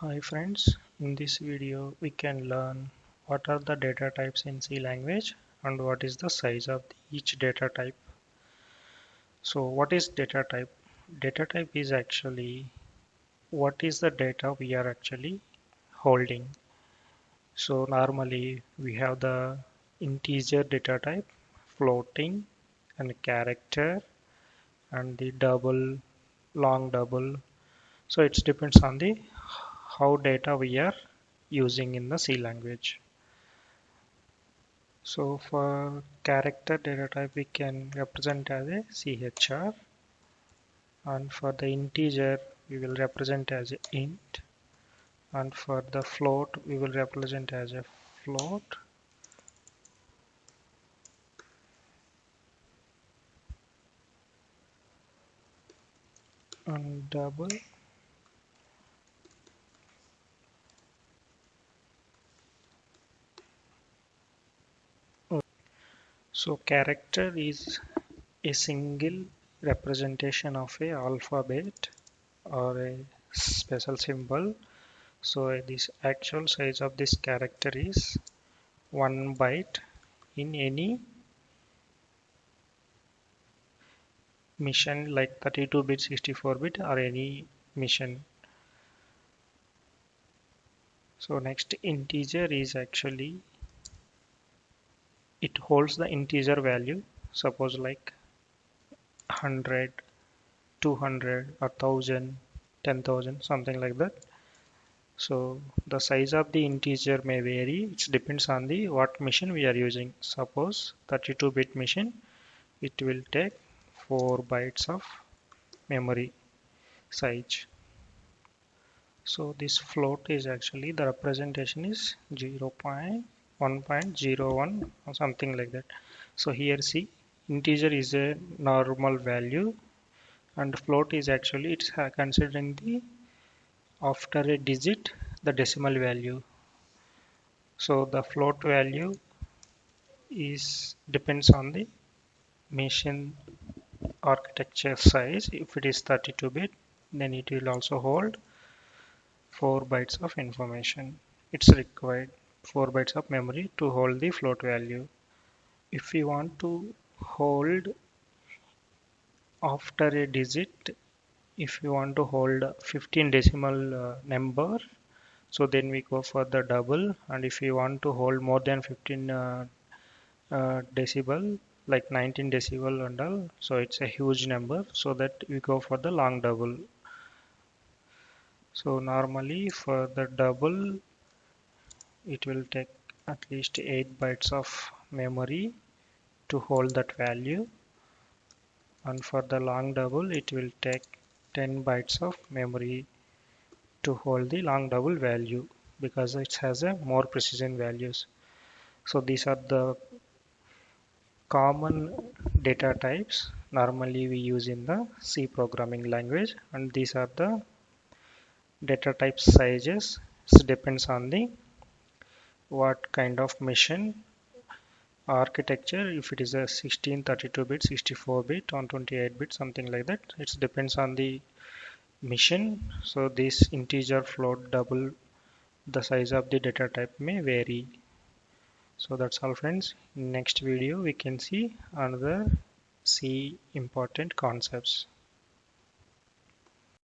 Hi friends, in this video we can learn what are the data types in C language and what is the size of each data type. So what is data type? Data type is actually what is the data we are actually holding. So normally we have the integer data type, floating and character and the double, long double. So it depends on the how data we are using in the C language. So for character data type, we can represent as a CHR, and for the integer, we will represent as a int, and for the float, we will represent as a float, and double. So character is a single representation of a alphabet or a special symbol. So this actual size of this character is 1 byte in any mission like 32-bit, 64-bit or any mission. So next integer is actually it holds the integer value, suppose like 100, 200 or 1000, 10,000, something like that. So the size of the integer may vary. It depends on the what mission we are using. Suppose 32-bit mission, it will take 4 bytes of memory size. So this float is actually the representation is 0.1.01 or something like that. So here see integer is a normal value and float is actually it's considering the after a digit the decimal value. So the float value is depends on the machine architecture size. If it is 32-bit, then it will also hold 4 bytes of information. It's required 4 bytes of memory to hold the float value. If we want to hold after a digit, if you want to hold 15 decimal number, so then we go for the double, and if you want to hold more than 15 decibel like 19 decibel and all, so it's a huge number, so that we go for the long double. So normally for the double it will take at least 8 bytes of memory to hold that value, and for the long double it will take 10 bytes of memory to hold the long double value because it has a more precision values. So these are the common data types normally we use in the C programming language, and these are the data type sizes. It depends on the what kind of machine architecture, if it is a 16, 32-bit, 64-bit, 128-bit, something like that. It depends on the mission. So this integer float double the size of the data type may vary. So that's all friends. In next video we can see another C important concepts.